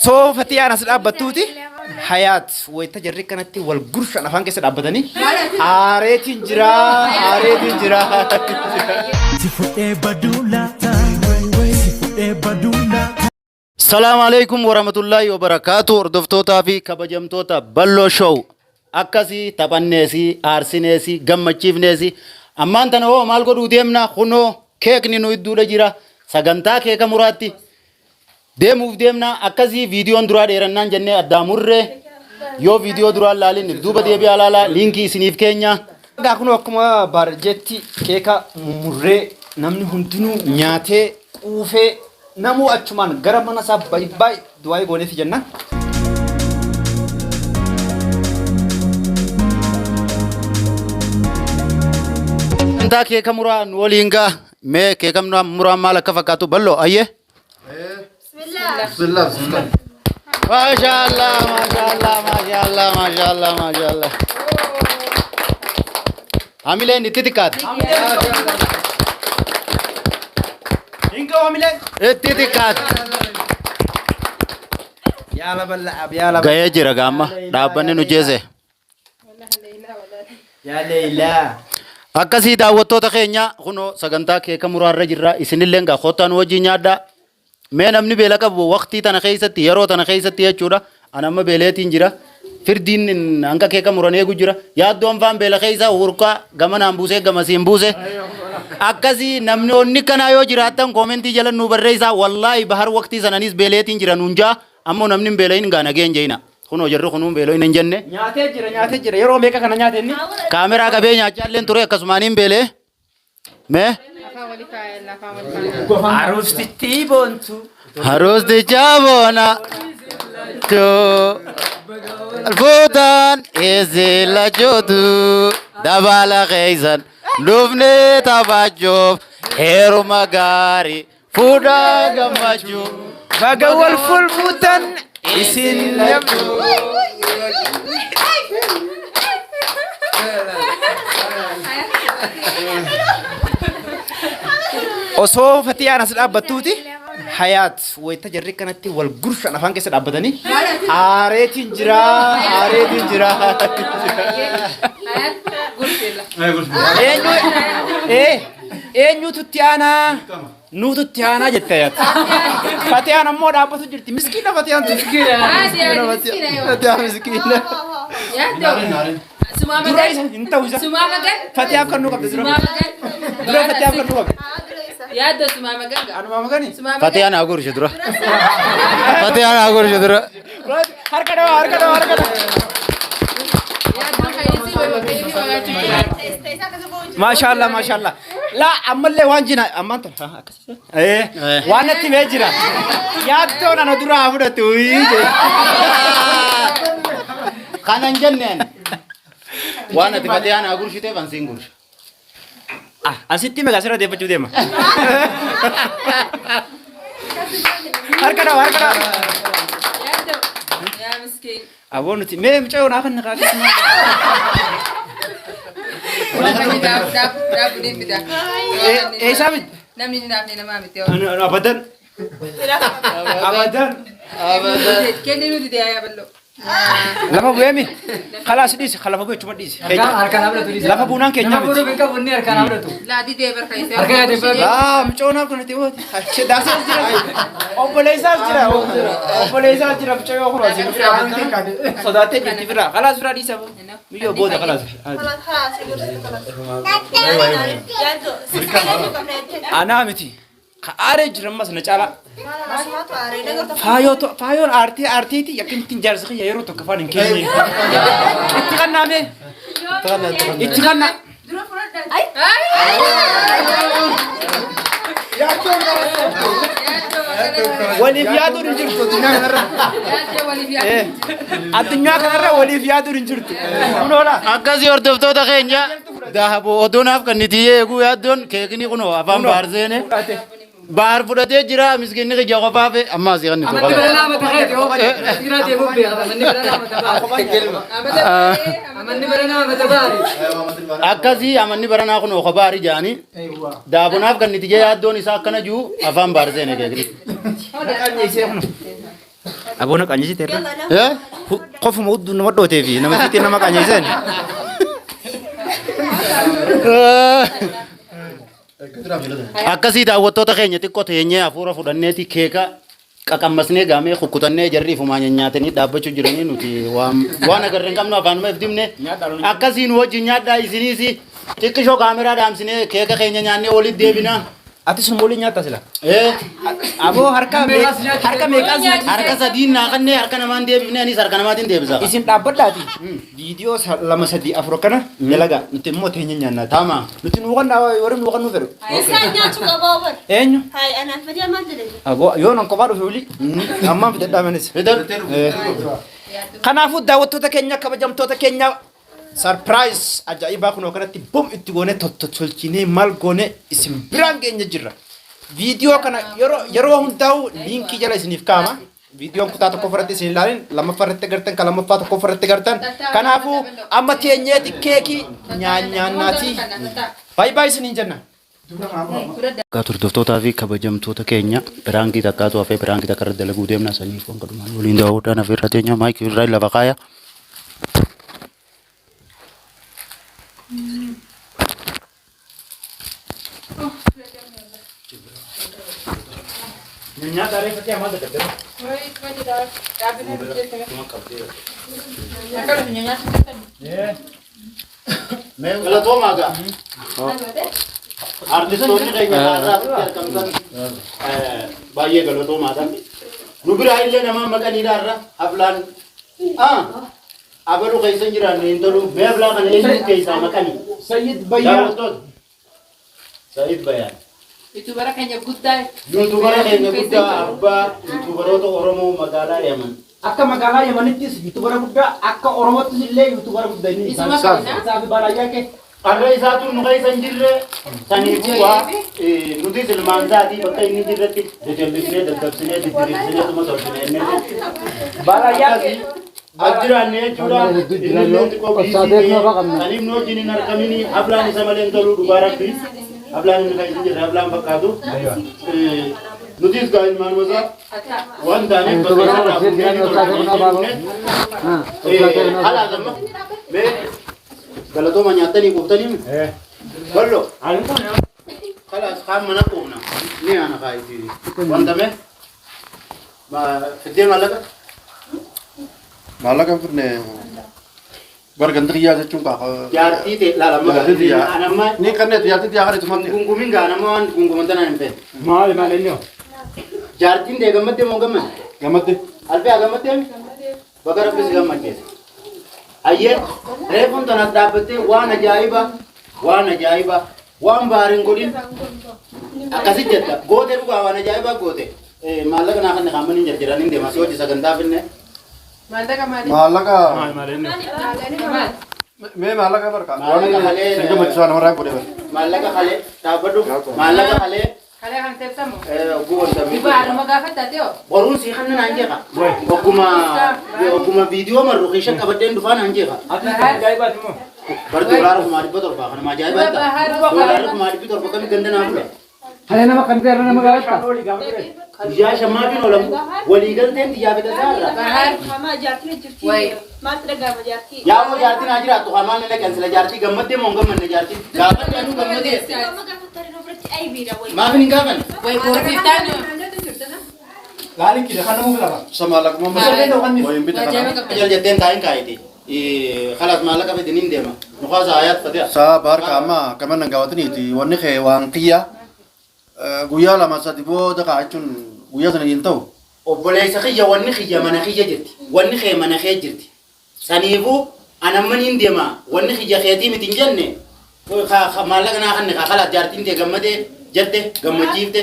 osoo Fatiyaan as dhaabbattuuti Hayaat wayita jarri kanatti wal gurshan afaan keessa dhaabbatanii aareetiin jira aareetiin jira. Salaamu alaikum warahmatullahi wabarakatuh. Hordoftoota fi kabajamtoota Ballo Show akkasii taphanneesi aarsineesi gammachiifneesi ammaan tana hoo maal godhuu deemna kunoo keekni nu idduudha jira sagantaa keeka muraatti deemuuf deemna akkasii viidiyoon duraa dheerannaan jennee addaamurree yoo viidiyoo duraa laalin duuba deebi'aa laala liinkii isiniif keenya. Egaa kunoo akkuma baarjetti keeka murree namni hundinuu nyaatee quufee namu achumaan gara mana isaa baay'ee du'aa gooneef jenna. Anta keeka muraan waliin gaa mee keeka muraan maal akka fakkaatu Ballo ayyee. Bismillah. Mashallah, mashallah, mashallah, mashallah, mashallah. Hamile ni titikat. Ingo hamile. Titikat. Yala balla ab yala. Gaya jira gamma. Dhaabbanni nu jeese. Ya Leila. Akkasii daawwattoota keenya kunoo sagantaa keeka muraarra jirra isinillee gaa kottaan wajji nyaadda. Mee namni beela qabu waqtii tana keessatti yeroo tana keessatti jechuudha ana amma beeleetiin jira firdiin hanga keeka muran eegu jira yaaddoon faan beela keessa hurkaa gamanaan buusee gamasiin buuse akkasii namni onni kanaa yoo jiraattan koomentii jala nu barreessaa wallaahi bahar waqtii sananis beeleetiin jira nuunjaa ammoo namni beelayin gaa nageen jeena kunoo jarri kunuun beeloyin hin jenne nyaatee jira yeroo meeqa kana nyaatenni kaameraa qabee nyaachaalleen ture akkasumaaniin beelee mee Harustichi bontu Harustichi bona to Alfutan ezela jodu dabala khayzan lufne tabajof heru magari fuda gamaju bagawal fulfutan isin yabu osoo Fatiyaan as dhaabbattuuti Hayaat wayita jarri kanatti wal gurshan afaan keessa dhaabbatanii aareetiin jira aareetiin jira. Eenyutu itti aanaa nuutu itti aanaa jette Hayaat. Fatiyaan ammoo dhaabbatu jirti miskiina Fatiyaan miskiina. Dura isa hin ta'u isa. Fatiyaaf kan nu qabde dura. Dura Fatiyaaf kan nu qabde. Yaaddo sumama ganga. Anu mama gani. Fatiyaan agurshe dura. Fatiyaan agurshe dura. Harka dawa harka dawa harka dawa. Mashallah mashallah. La amalle wanjina amanta. Wanatti bejira. Yaaddo nana dura afudatu. Kanan jenneen. Wanatti Fatiyaan agurshite bansin gurshe. Asitti mega sira deeffachuu deema. Harka dawa harka dawa. Yaa miskiin. Aboon nuti mee mucayyoo naaf hin naqaa keessumaa. Daaf ni fida. Eessaa miti? Namni ni naaf ni namaa miti. Abadan. Abadan. Abadan. Kenni nuti deeyaa Ballo. Lafa bu'eemi khalaas dhiisi lafa bu'e chuma dhiisi lafa buunaan keenya miti laadii deebar kaayisee mucoonaaf kanatti wooti daasaa jira obboleessaas jira mucayyoo kuraasi sodaatee jirti firaa khalaas firaa dhiisa miyyoo booda khalaas anaa miti aaree jirammas na caalaa faayoon aartiiti yakkintiin jaarsa yeroo tokko afaan hin keenye itti kannaame itti kanna waliif yaaduun hin jirtu addunyaa kanarra waliif yaaduun hin jirtu akkasii hordoftoota keenya dahaboo oduunaaf kan niti eeguu yaaddoon keekni kunoo afaan baarseene Bahar fudhatee jira miskinni qiyya qofaafe ammaa si kanni tokko. Akkasii amanni baranaa kun qofaari jaani daabonaaf kan niti yaaddoon isaa akkana jiru afaan baarseen eegee. Abona qanyisi terra. Eh? Qofuma uddu nama dhootee fi nama fiixee nama qanyisan. Akkasii daawwattoota keenya xiqqoo teenyee hafuura fudhanneeti keeka qaqammasnee gaamee kukkutannee jarrii fumaa nyaatanii dhaabbachuu jiranii nuti waan agarree hin qabnu afaanuma ifdimne akkasiin wajjin nyaadhaa isiniis xiqqishoo kaameraa dhaamsinee keeka keenya nyaannee olitti deebina. Ati sun moolii nyaata sila. Aboo harka meeqas harka sadiin naa kannee harka namaan deebifne anis harka namaatiin deebisa. Isin dhaabbadhaati. Viidiyoo lama sadii afur kana dalagaa nuti immoo teenya nyaannaa. Tama. Nuti nuuqan warri nuuqan nu fedhu. Isaan nyaachuu qabaa bar. Eenyu? Hayi anaan fedhii maal jedhani? Aboo yoo nan kophaa dhufe olii. Ammaan fidadhaa manis. Kanaafuu daawwattoota keenya kabajamtoota keenya surprise ajaa'ibaa kun kanatti bom itti goone tottolchinee maal goone isin biraan keenya jirra. Viidiyoo kana yeroo hundaa'u liinkii jala isiniif kaa'ama. Viidiyoon kutaa tokko irratti isin ilaalin lammaffaa irratti gartan kan lammaffaa tokko irratti gartan. Kanaafuu amma teenyeeti keekii nyaannaati. Baay'ee baay'ee isiniin jenna. Turtoftootaa fi kabajamtoota keenya biraangii takkaatu hafee biraangii takka irra dalaguu deemna sanii foon kadhumaan waliin daawwadhaan hafee irra teenya maayikii irraa lafa kaaya. Nyaata reeffatee ammaa dadhabdee. Galatooma gaa. Artistoonni keenya irraa argamtan baay'ee galatoomaadha. Nu biraa illee nama maqaniidha irra aflaan abaluu keessa jiraanne hin tolu. Mee aflaa kana eenyu keessaa maqanii? Sayyid Bayyaa. Sayyid Bayyaa. Yuutubara keenya guddaa. Yuutubara keenya guddaa abbaa yuutubaroota Oromoo magaalaa Yaman. Akka magaalaa Yamanittis yuutubara guddaa akka Oromoottis illee yuutubara guddaa inni Isuma kana. isaafi baay'ee kee. Arra isaatu nu keessa hin jirre saniifuu waa nuti ilmaan isaatii bakka inni jirretti jajjallisnee daddabsinee didiriirsinee tuma tolchinee Baay'ee Ajjiraanne jechuudha. Inni xiqqoo biisii saniif nu wajjin hin argamini aflaan isa malee hin toluu dhugaa rabbi. Aflaan inni keessa jirre aflaan fakkaatu. Nutis gaa ilmaan masaa waan taaneef haala gamma mee galatooma nyaatanii quuftanii ballo kalaas kaan mana quufna ni ana kaayiti wanta mee fiddee maallaqa Maallaqan fidne barganta xiyyaa jechuun qaafa. jaartii ta'e laalama anamma Ni kanneen jaartii xiyyaa kana ituma gungumin gaa nama waan gunguman tanaan hin fe'e maali eenyu? jaartiin ta'e gammaddee moo gammadde gammatte. albee gammaddee bakka rabbis gammaddeessa. Ayyee reefuun tanas dhaabbattee waan ajaa'iba waan baariin godhin akkasi jetta goote dhugaa waan ajaa'ibaa goote maallaqa naa kan naqaaman hin jirtiran hin deemas yoo hojii sagantaa finne. Maallaqa Maal? mee maallaqa barqa. Maallaqa malee Sin gammachiisaa namarraa godhe bara. maallaqa malee dhaabbadhu maallaqa malee Kalee kan teessamu. guwwanta Baaduma gaafatate yoo. boruun sii kan naan jeeqa ogguma viidiyoo marru keesha qabaddeen dhufaa naan jeeqa. Ajaa'ibaati moo? Bar doolaara kumaa dhibba torba kanama ajaa'ibaa ta'a doolaara kumaa dhibba torba kami ganda naa bula. Halee nama kan ta'e nama gaafata. Guyyaa shammaatiin olamu waliigalteen xiyyaa bitasaarra. Bahar. Mama jaartii jirti. Wayi. Maaltu dhagaama jaartii? Yaa moo jaartiin haa jiraattu hamaan inni kansila jaartii gammaddee moo hin gammadne jaartii gaafadde anu gammadee Mama gaafattare nu biratti aybiidha wayi. maaf hin gaafanne. Wayi boorfiiftaan. Laaliin kidha kan namu filama. Sa maallaquma wayin bita kana. Ajal jetteen taayin kaayite. Khalas maallaqa fidiniin deema. Nukaasa hayaat fatea. Sa barka amma kaman nan gaawataniiti wanni kee waan xiyyaa guyyaa lama sadi booda kaa jechuun guyyaa sana hin ta'u. Obboleessa kiyya wanni kiyya mana kiyya jirti. Wanni kee mana kee jirti. Saniifuu anammaniin deema wanni kiyya keetii miti hin jenne maallaqa naa kanne kaa khalas jaartiin tee gammadee jette gammachiifte.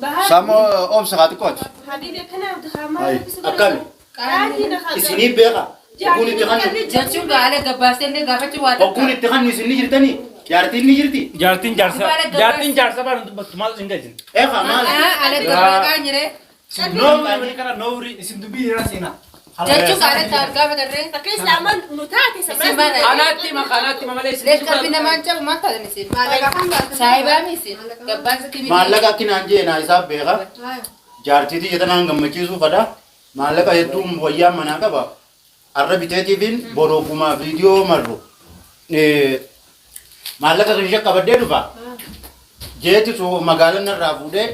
Bahar. Saamoo oomsa kaa xiqqooti. Habibi kanaaf dhaqaamaa. Akkami Qaanii dhaqaa. isiniif beeka. Ogguun itti kannu Jechuun gaala gabbaasee illee gaafachuu waa ogguun itti kannu isin ni jirtanii jaartiin ni jirti. Jaartiin jaarsa baan maal isin gajin. Eegaa maal? Ala gabaa nyere. Noowri kana noowri isin dubbii hira siina. Jechuun gaala taa'an gaafatarree. Akka islaamaan nu taate sabaa. Anaatti malee isin. Leeskarbi namaan cabu maal taatan isin? Saayibaa misin? Gabbaasa kibiti. Maallaqa akkinaan jeenaa isaaf beeka. Jaartiitii jetanaan gammachiisuu fada. maallaqa hedduun wayyaa manaa qaba. Arra biteetiifin borookumaa viidiyoo marru. Maallaqa kan ishee qabadhee dhufa. Jeeti su magaalaan irraa fuudhee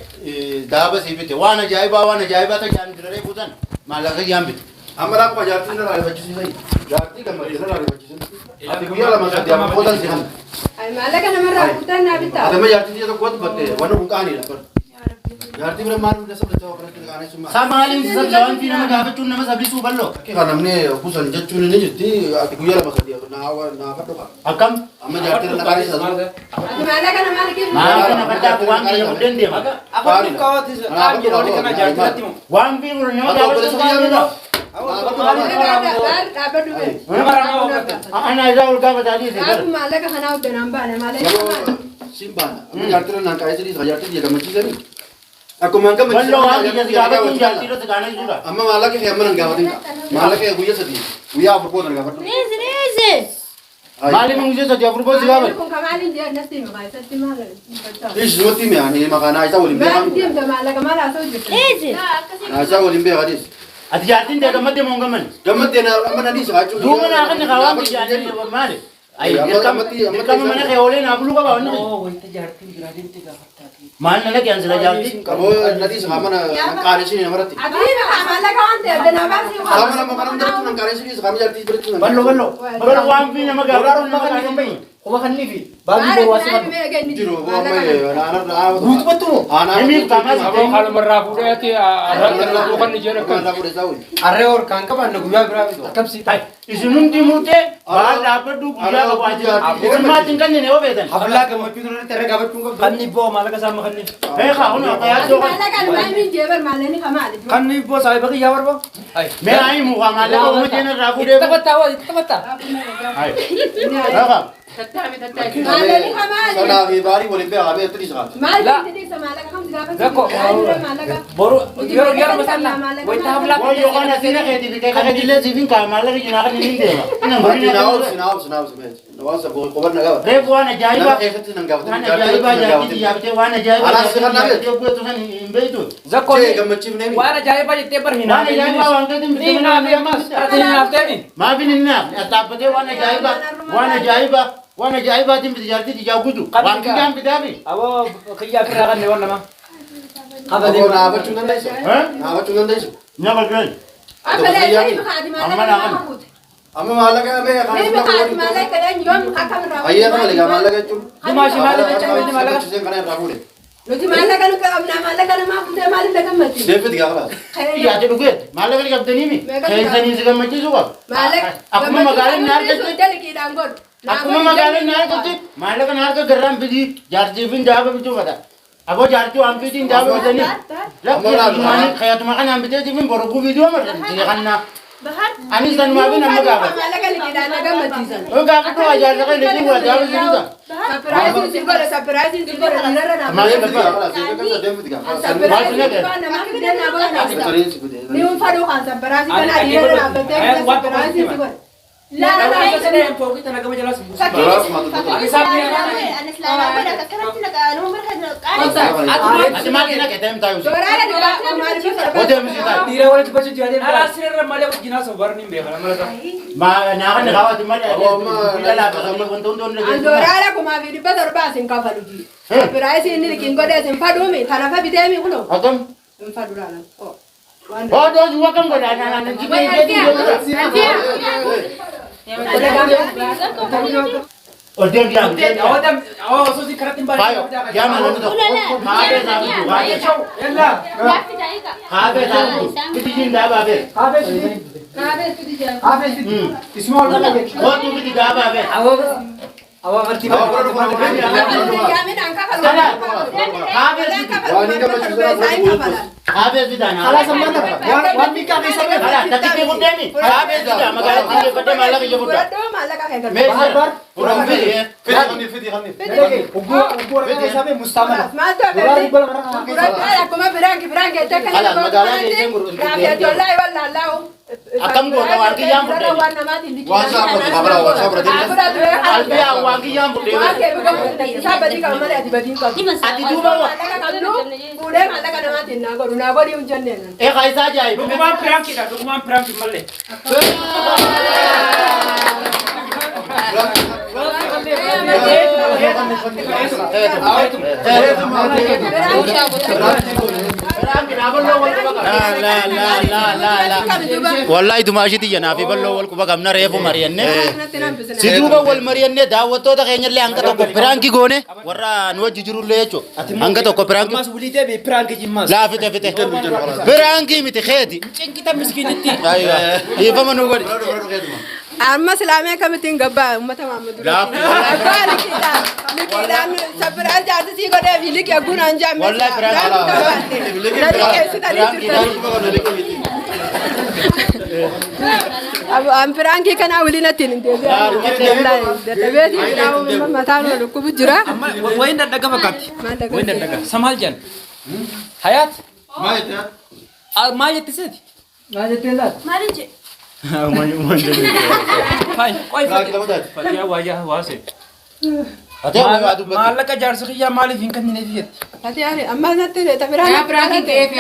daaba sii bite. Waan ajaa'ibaa tajaan dirree buusan maallaqa yaan bite. Amma rakkoo jaartii na raarifachiisan. Jaartii gammadee na raarifachiisan. Ati guyyaa lama sadii amma qoodan si hanna. Maallaqa namarraa kutan naa bitaa. Adama jaartii siya tokkotti batte wanna kun qaaniidha. Jaartii bira maal hunda sabda ta'uu kanatti qaanii summaa. Saa maaliin sabda waan fi nama gaafachuun nama sabdisuu balloo. Kan namni kuusan jechuun ni jirti. Ati guyyaa lama sadii naa fadhu qaba. Akkam? Amma jaartii na qaanii sana. Maallaqa namaa kennu. Maallaqa namarraa waan biyya hundeen deema. Afaan kaawwatis qaamni jedhamu kana jaartii himu. Waan biyya nama gaafachuu qaamudha. Ana isaa ol gaafa taatee si gara. Maallaqa kanaa hojjanaan baane maallaqa. Simbana. Amma jaartii na qaanii sadii jaartii dia gammachiisanii. Akkuma gammachiisan. Ballo waan biyya si gaafachuun jaartii irratti kaanee jira. Amma maallaqa kee amma nan gaafatin. Maallaqa guyyaa sadii. Guyyaa afur kootan gaafadhu. Maaliif guyyaa sadii afur kootan gaafadhu? Kun kamaaliin jee nasti maqaa isatti maal? Ishi nuti mi'aanii maqaan isaa waliin Maal beekamu. deemta maallaqa maal haasa'u jirtu? Isaa waliin beekadis. Ati jaartiin dee gammaddee moo hin gammanne? Gammaddee na amma nan dhiisa jechuudha. Duuba naa kan kaa waan biyya jaartii maali? Ayi dirqama mana kee oolee naa buluu qaba wanni kee. Wanta jaartiin biraa deemte gaafattaati. Maal nana kee ansila jaartii? Qaboo na dhiisa mana qaanesii namarratti. Abiin maallaqa waan ta'eef danaa baasii waan. Qaama nama kanam daratu nan qaanesii dhiisa qaama jaartii biratti nan. Ballo waan fi nama gaafachuu nama kaanee bayi. Kuma kannii fi baaduu boorwaasi kan Jiru boo ammayye naanarraa. guutumatti moo Himiif kamaas Aboo kalumarraa fuudheeti arraa kan ijaan akka Naanarraa fuudhee isaa waliin. arree ol kan qaban guyyaa biraa akkabsii ta'i. isin hundi murtee baal dhaabbadhu guyyaa qabaa jira. Isin maatiin kanneen yoo beekan. Hablaa gammachuu irratti irra gaafachuun qabdu. Kan nibboo maallaqa isaa ma kan nibbo. Beekaa kun akka yaaddoo kan. Maallaqa numaa miin jeebar maallaqni kamaali. Kan nibboo saa bakki yaa barba. Mee ayi mukaa maallaqa uummateen irraa fuudhee. Taphataa. Beekaa. Maallaqni kamaali. Sanaa fi baarii waliin beekaa beektu dhiisa qaama. Maal jettisa maallaqa kamti Rakko. gaafachuu? Boru yeroo masalla. Wayita hablaa. Waan yookaan asina keetii fi keeka keetillee siifin kaa maallaqa jinaa kan hin deema. Sinaawus waan saboo qobar na gaafata. Reefu waan ajaa'ibaa. Nama keessatti nan gaafata. Waan ajaa'ibaa jaartii yaabtee waan ajaa'ibaa. Alaas kan naaf jaartii bu'eetu san hin beektu. Zakko Jee gammachiifnee waan ajaa'ibaa jettee bar Waan ajaa'ibaa waan ta'eef Ni naaf ammas. Ati naaf ta'e. Maafin hin naaf dhaabbatee waan ajaa'ibaatiin biti jaartii ijaa guutu. Waan kiyyaan bitaafi. Aboo kiyyaa firraa kan ne waan nama. Aboo naafachuu dandeessu. Naafachuu dandeessu. Nama gani. Akka leessanii bukaati maallaqa nama kuute. Amma maallaqa mee Mee bukaati maallaqa kadhan yoom akka birraa waliin. Ayyaa kana ligaa maallaqa jechuun. Dumaashi maaliif jecha wanti maallaqa? Gammachiiseen kana irraa fuudhe. Nuti maallaqa nu qabna maallaqa namaa kuutee maaliif na gammachiisa? Deeffiti gaafa laata. Yaate dhugeet maallaqa ni qabdaniimi. Keessanii si gammachiisu qaba. Maallaqa Akkuma magaalaan na argatte. Daliqiidhaan godhu. Akkuma magaalaan na argatte maallaqa na harka garraan bitii jaartiifin jaaba bituu fada. Aboo jaartii waan bitiin jaaba bitanii. Lakkii xayyatuma kanaan biteetiifin boroguu viidiyoo marrati kannaa. Anis sanumaa fi nama gaafata. Maallaqa liqiidhaan na gammachiisan. Yoo gaafatu waa jaarlaqa liqii waa jaaba bituu Sapiraayiziin si godha sapiraayiziin si godha dhiirarra naa. Maaliif Deeffiti gaafa laata. Deeffiti gaafa laata. Sapiraayiziin si godha namaa fidee naa godha naa. Victoriin si fide. Ni unfadhu kan sapiraayiziin kana dhiirarra dhaabbattee sapiraayiziin si godha. Laala isa sadeen fooqii tana gama jalaa sun. Daraas maatu. Ati maal kina keetem taa'u. Dooraala dhibaatee maaliif Odeem si taa'u. Dhiira walitti bachuu jiran. Alaa sirra malee jinaa soo barni hin beekan amala isaa. Ma nyaaka ni kaawwati malee. Bila lafa kan wanta hundi hundi. Dooraala kumaa fi dhibba torbaa sin kafalu ji. Sapiraayiziin ni liqiin godhee sin fadhuumi tanafa bitee mi kunoo. Akkam. Hin fadhu laala. Oh doos wakam godhaa naan jibee Odeem yaa odeem. Awadam osoo si karatti hin Bayo yaa mana nuto. Haabee saabu haabee. Yalla. Haabee saabu. Biti jin daabaa bee. Haafee sidi. Kaabee fidi jaa. Haafee sidi. Ismaal wala ke. Kootu biti daabaa bee. Awa barti ba. Yaamin an kafalu. Sana haabee sidi. Waan gammachiisan Haabee sidi na. Alaa samana. Waan bika ke sabe. Ala takiti guddeemi. Haabee sidi magaalatti deeffatee maallaqa ija guddaa. Fudhadhoo maallaqa kee gadi. Meeshaa. Furan fidi. Fidi kan Ugu rakaa sabe mustamala. Maal ta'e fudhadhoo akkuma biraan geettee kan Ala magaalaa keessee gurgurtaa. Raafee jollaa wallaalaa. Akkam goota waan kiyyaan fudhee. Waan namaatiin liqii. Waan saafurati qabara waan saafurati. Albiyaa waan kiyyaan fudhee. Waan kee isaa badii qaba malee ati badii qabu. Ati duuba waan. Fuudhee maallaqa namaatiin naa godhi hin jenneen. Eegaa isaa ajaa'iba. Dhugumaan piraankiidha, dhugumaan piraanki malee. Wallahi dumaashiti janaa fi balloo wal quba qabna reefu mari'anne si duuba wal mari'anne daawwattoota keenyallee hanga tokko piraanki goone warra nu wajji jirullee jechuudha hanga tokko piraanki Mas wulii deebi piraanki jimmaas. laa fite fite piraanki miti keeti Cinkita miskiinitti. dhiifama nu godhi Amma silaamee akkamittiin gabbaa uummata Maammaduu. Gabbaa liqiidhaan sabbiraan jaarsisii godhee fi liqii agguunaan jaamme. Wallahi Pirankii kanaa waliin ittiin hin deebi'an. Dadhabeetii mataan wal dhukkubu jira. Wayin daddaga fakkaatti. Wayin daddaga. Samaal jan. Hayaat. Maal jettiseeti? Maaliin jedhe? Fine. Qoy fakkii waajaa waase. Maallaqa jaarsa kiyyaa maaliif hin kennineef jetti? Ati yaani amma natti tabiraan pirankii ta'eef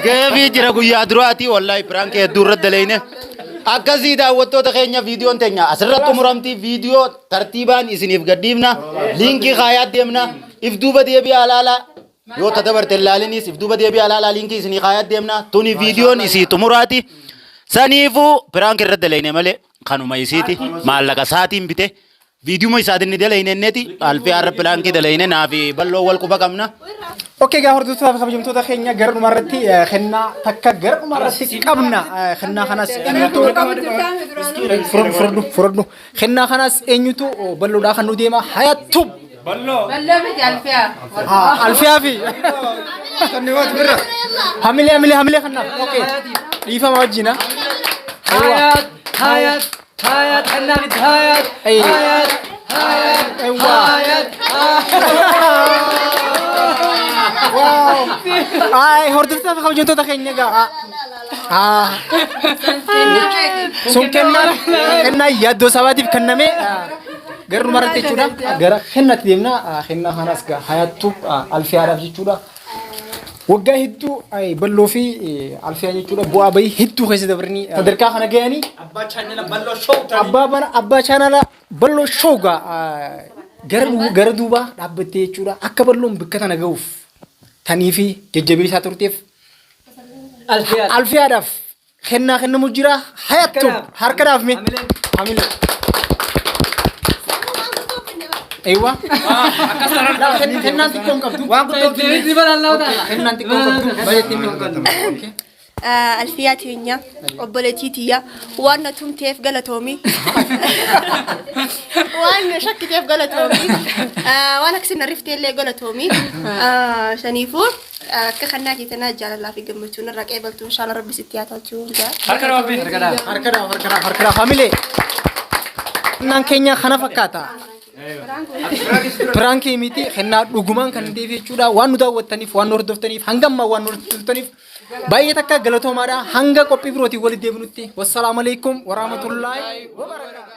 geefii jira guyyaa duraati wallahi piraanki hedduu irratti daleeyne akkasii daawwattoota keenya viidiyoon teenya asirratti umuramtii viidiyoo tartiibaan isiniif gadhiifna liinkii kaayaa deemna if duuba deebi'aa ilaalaa yoo tadabarte ilaalinis if duuba deebi'aa ilaalaa liinkii isinii kaayaa deemna tuni viidiyoon isii xumuraati saniifuu piraanki irratti daleeyne malee kanuma isiiti maallaqa isaatiin bite viidiyoo isaatiin ni daleeyneeti alfii har'a piraanki daleeyne naafi balloo wal quba qabna. Oke gaa hordoftoota fi kabajamtoota keenya gara dhumarratti kennaa takka gara dhumarratti qabna kennaa kanas furdhu kennaa kanas eenyutu balloodhaa kan nu deema hayattu Balloo miti alfiyaa. alfiyaa fi hamilee kennaa oke dhiifama wajjina hayat kennaa miti hayat Ay, hordoftoota fi kabajamtoota keenya gaa. Sun kennaa yaaddoo sabaatiif kenname gara dhumarratti jechuudha. Gara kennatti deemna. Kennaa kanas gaa hayattuu alfiyaadhaaf jechuudha. Waggaa hedduu balloo fi alfiyaa jechuudha bu'aa bahii hedduu keessa dabaranii sadarkaa kana gahanii abbaa chaanala balloo shoo gaa gara duubaa dhaabbattee jechuudha akka balloon bakka tana gahuuf tanii fi jajjabeessaa turteef alfiyaadhaaf kennaa kennamu jira hayattu harkadhaaf mee hamilee. Ewa. Kennaan xiqqoon qabdu. Waan guddoo fi kennaan xiqqoon qabdu. Baay'ee xiqqoon qabdu. Alfiyaa teenya obboleettii tiyya waan na tumteef galatoomi. Waan na shakkiteef galatoomi. Waan akkasii na rifteellee galatoomi. Saniifuu akka kannaa keessanaa jaalalaa fi gammachuun irraa qeebaltu inshaalla rabbi sitti haa tolchuu. Harkadhaaf hamilee. Kennaan keenya kana fakkaata. Pirankii miti kennaa dhugumaan kan deefi jechuudha waan nu daawwattaniif waan nu hordoftaniif hanga ammaa waan nu hordoftaniif baay'ee takka galatoomaadha hanga qophii birootiin walitti deebinutti wassalaamu alaikum warahmatullaahi wabarakaatuh.